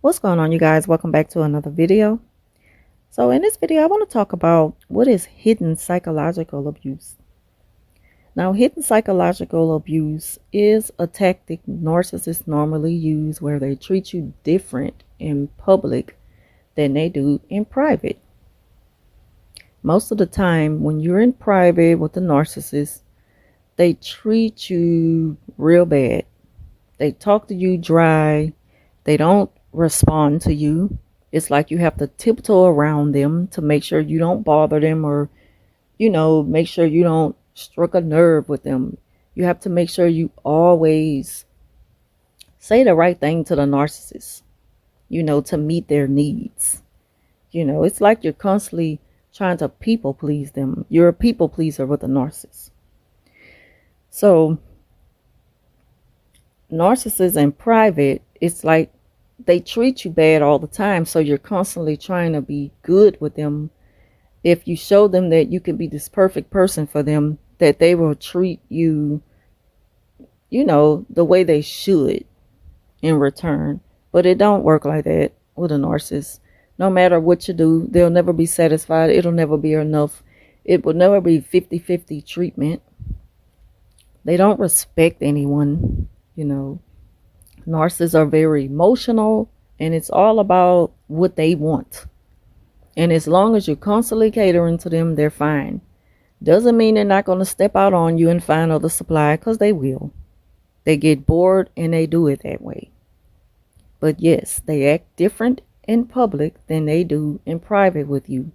What's going on, you guys? Welcome back to another video. So in this video, I want to talk about what is hidden psychological abuse. Now, hidden psychological abuse is a tactic narcissists normally use where they treat you different in public than they do in private. Most of the time, when you're in private with the narcissist, they treat you real bad. They talk to you dry. They don't respond to you. It's like you have to tiptoe around them to make sure you don't bother them or, make sure you don't struck a nerve with them. You have to make sure you always say the right thing to the narcissist, to meet their needs. It's like you're constantly trying to people please them. You're a people pleaser with a narcissist. So, narcissists in private, it's like they treat you bad all the time. So you're constantly trying to be good with them. If you show them that you can be this perfect person for them, that they will treat you, the way they should in return. But it don't work like that with a narcissist. No matter what you do, they'll never be satisfied. It'll never be enough. It will never be 50-50 treatment. They don't respect anyone, Narcissists are very emotional, and it's all about what they want. And as long as you're constantly catering to them, they're fine. Doesn't mean they're not going to step out on you and find other supply, because they will. They get bored and they do it that way. But yes, they act different in public than they do in private with you.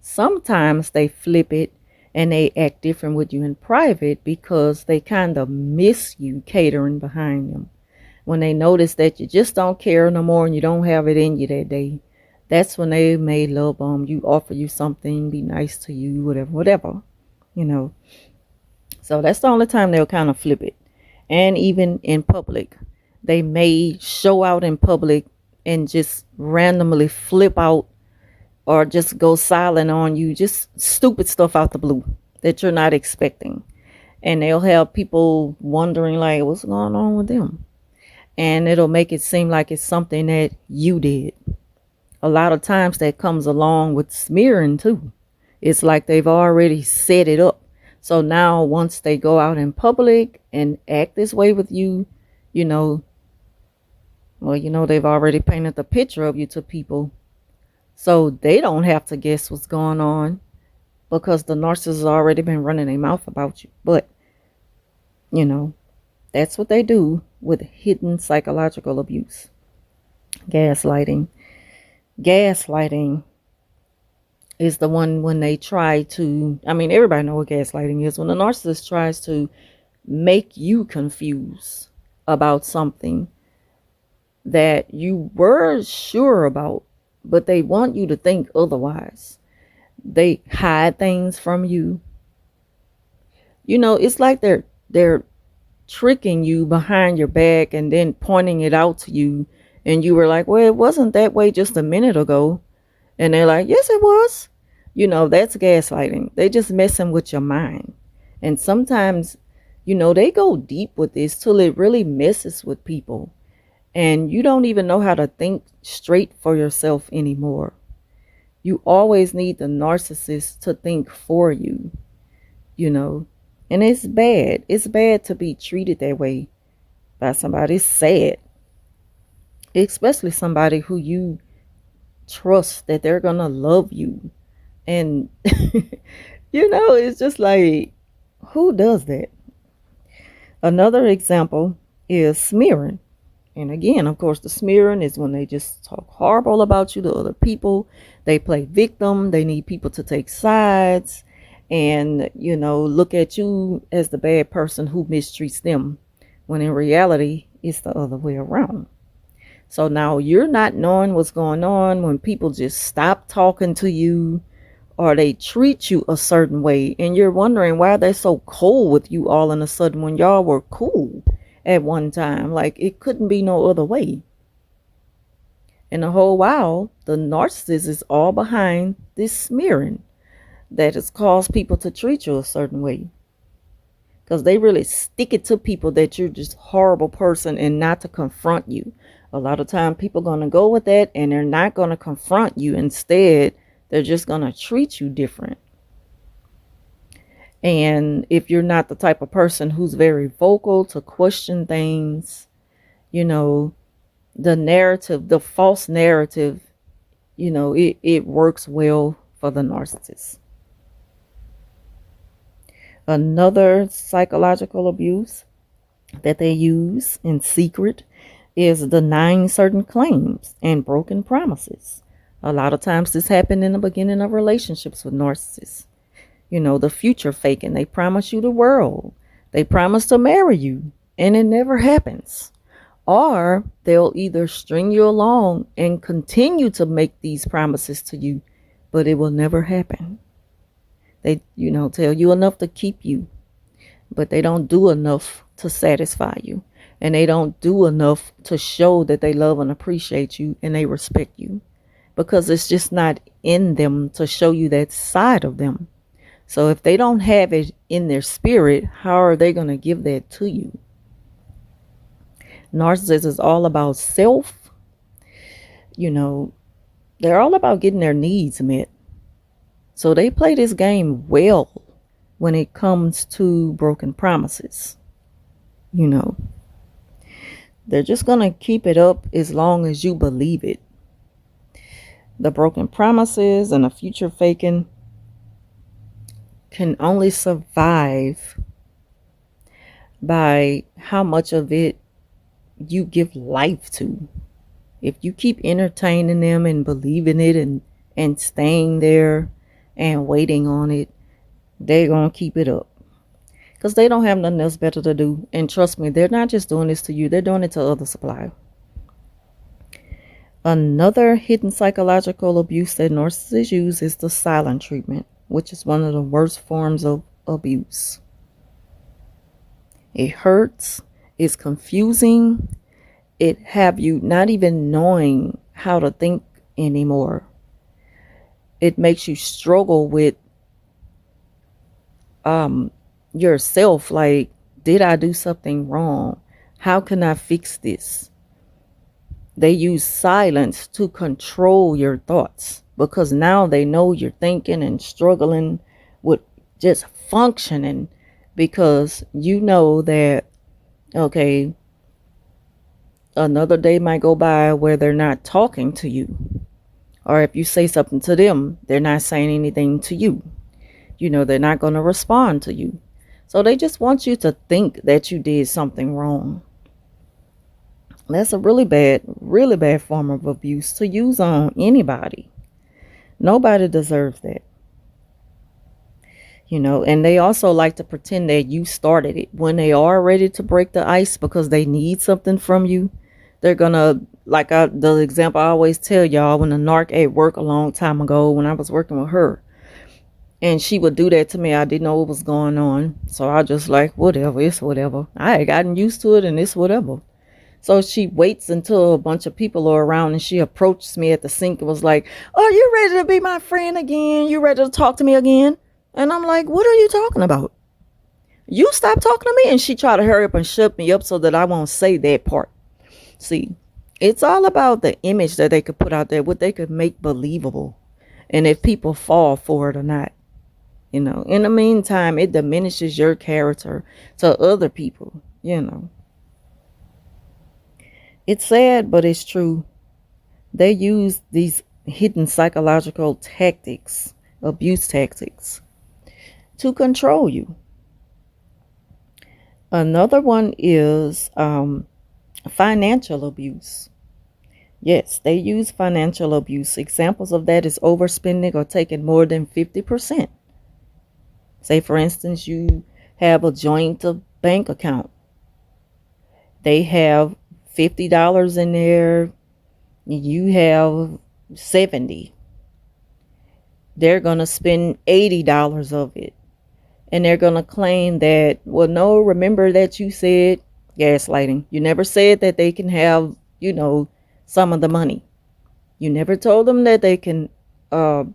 Sometimes they flip it and they act different with you in private because they kind of miss you catering behind them. When they notice that you just don't care no more and you don't have it in you that day, that's when they may love bomb you, offer you something, be nice to you, whatever. So that's the only time they'll kind of flip it. And even in public, they may show out in public and just randomly flip out or just go silent on you, just stupid stuff out the blue that you're not expecting. And they'll have people wondering, like, what's going on with them? And it'll make it seem like it's something that you did. A lot of times that comes along with smearing too. It's like they've already set it up. So now once they go out in public and act this way with you, they've already painted the picture of you to people. So they don't have to guess what's going on because the narcissist has already been running their mouth about you. But, that's what they do with hidden psychological abuse. Gaslighting. Gaslighting is the one when they try to, everybody knows what gaslighting is. When the narcissist tries to make you confused about something that you were sure about, but they want you to think otherwise. They hide things from you. It's like they're tricking you behind your back and then pointing it out to you, and you were like, well, it wasn't that way just a minute ago. And they're like, yes, it was. That's gaslighting. They just messing with your mind. And sometimes, they go deep with this till it really messes with people. And you don't even know how to think straight for yourself anymore. You always need the narcissist to think for you, And it's bad. It's bad to be treated that way by somebody. It's sad. Especially somebody who you trust that they're going to love you. And, it's just like, who does that? Another example is smearing. And again, of course, the smearing is when they just talk horrible about you to other people. They play victim. They need people to take sides and, look at you as the bad person who mistreats them, when in reality, it's the other way around. So now you're not knowing what's going on when people just stop talking to you or they treat you a certain way. And you're wondering why they're so cold with you all of a sudden when y'all were cool at one time. Like, it couldn't be no other way. And the whole while, the narcissist is all behind this smearing that has caused people to treat you a certain way. Because they really stick it to people that you're just a horrible person and not to confront you. A lot of time people going to go with that and they're not going to confront you. Instead, they're just going to treat you different. And if you're not the type of person who's very vocal to question things, you know, the narrative, the false narrative, it works well for the narcissist. Another psychological abuse that they use in secret is denying certain claims and broken promises. A lot of times this happened in the beginning of relationships with narcissists. The future faking. They promise you the world. They promise to marry you, and it never happens. Or they'll either string you along and continue to make these promises to you, but it will never happen. They, tell you enough to keep you, but they don't do enough to satisfy you. And they don't do enough to show that they love and appreciate you and they respect you, because it's just not in them to show you that side of them. So if they don't have it in their spirit, how are they going to give that to you? Narcissist is all about self. They're all about getting their needs met. So they play this game well when it comes to broken promises. They're just going to keep it up as long as you believe it. The broken promises and the future faking can only survive by how much of it you give life to. If you keep entertaining them and believing it and staying there and waiting on it, they're going to keep it up. Because they don't have nothing else better to do. And trust me, they're not just doing this to you, they're doing it to other suppliers. Another hidden psychological abuse that narcissists use is the silent treatment, which is one of the worst forms of abuse. It hurts, it's confusing, it have you not even knowing how to think anymore. It makes you struggle with yourself, like, did I do something wrong? How can I fix this? They use silence to control your thoughts, because now they know you're thinking and struggling with just functioning, because you know that, okay, another day might go by where they're not talking to you. Or if you say something to them, they're not saying anything to you. They're not going to respond to you. So they just want you to think that you did something wrong. That's a really bad form of abuse to use on anybody. Nobody deserves that. And they also like to pretend that you started it. When they are ready to break the ice because they need something from you, they're going to, like the example I always tell y'all, when a narc at work a long time ago, when I was working with her, and she would do that to me, I didn't know what was going on. So I just like, whatever, it's whatever. I had gotten used to it and it's whatever. So she waits until a bunch of people are around and she approaches me at the sink and was like, "Are you ready to be my friend again? You ready to talk to me again?" And I'm like, "What are you talking about? You stop talking to me." And she tried to hurry up and shut me up so that I won't say that part. See, it's all about the image that they could put out there, what they could make believable, and if people fall for it or not. In the meantime, it diminishes your character to other people. It's sad, but it's true. They use these hidden psychological tactics, abuse tactics, to control you. Another one is financial abuse. Yes, they use financial abuse. Examples of that is overspending or taking more than 50%. Say, for instance, you have a joint bank account. They have $50 in there. You have 70. They're going to spend $80 of it. And they're going to claim that, well, no, remember that you said gaslighting. You never said that they can have, some of the money. You never told them that they can borrow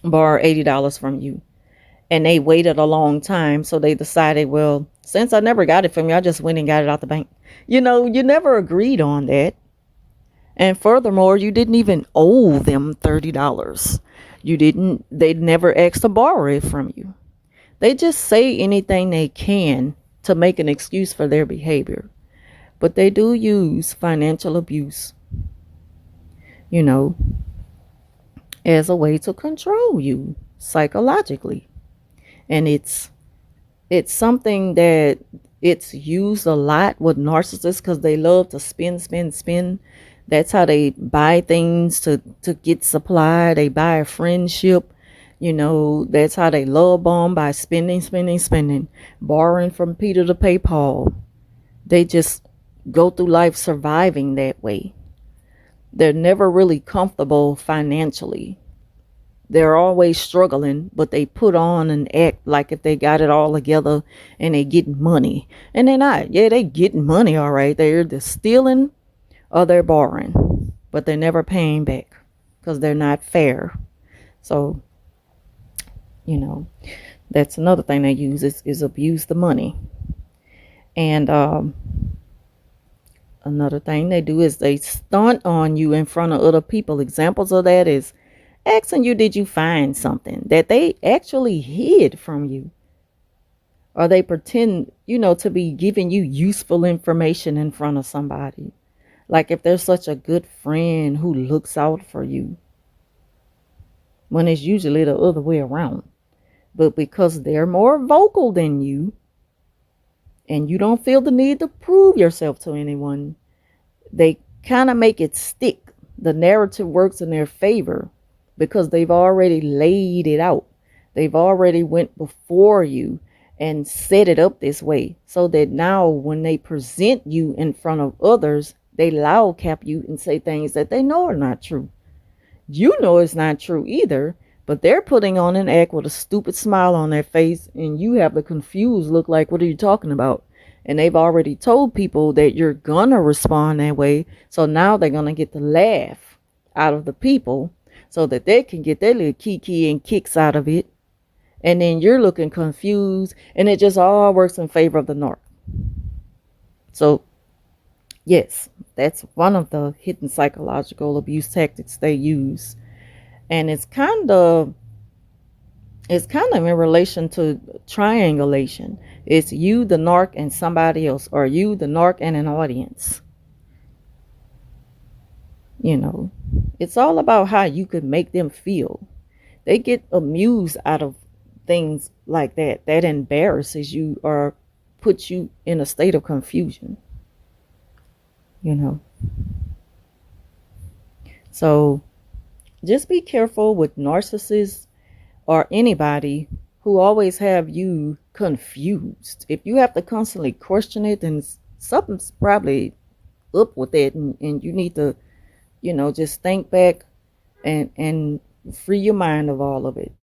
$80 from you. And they waited a long time, so they decided, well, Since I never got it from you, I just went and got it out the bank. You never agreed on that. And furthermore, you didn't even owe them $30. They never asked to borrow it from you. They just say anything they can to make an excuse for their behavior. But they do use financial abuse, you know, as a way to control you psychologically. And it's something that it's used a lot with narcissists because they love to spend, spend, spend. That's how they buy things to get supply. They buy a friendship. That's how they love bomb, by spending, spending, spending, borrowing from Peter to pay Paul. They just go through life surviving that way. They're never really comfortable financially. They're always struggling, but they put on and act like if they got it all together and they getting money. And they're not. Yeah, they getting money, all right. They're either stealing or they're borrowing, but they're never paying back because they're not fair. So, you know, that's another thing they use is abuse the money. And another thing they do is they stunt on you in front of other people. Examples of that is asking you, did you find something that they actually hid from you? Or they pretend, to be giving you useful information in front of somebody. Like if they're such a good friend who looks out for you, when it's usually the other way around. But because they're more vocal than you and you don't feel the need to prove yourself to anyone, they kind of make it stick. The narrative works in their favor because they've already laid it out. They've already went before you and set it up this way so that now when they present you in front of others, they loud cap you and say things that they know are not true. You know it's not true either, but they're putting on an act with a stupid smile on their face, and you have the confused look like, what are you talking about? And they've already told people that you're gonna respond that way, so now they're gonna get the laugh out of the people so that they can get their little kiki and kicks out of it. And then you're looking confused, and it just all works in favor of the narc. So, yes, that's one of the hidden psychological abuse tactics they use. And it's kind of in relation to triangulation. It's you, the narc, and somebody else, or you, the narc, and an audience. It's all about how you could make them feel. They get amused out of things like that embarrasses you or puts you in a state of confusion. So just be careful with narcissists or anybody who always have you confused. If you have to constantly question it, then something's probably up with it, and you need to, just think back and free your mind of all of it.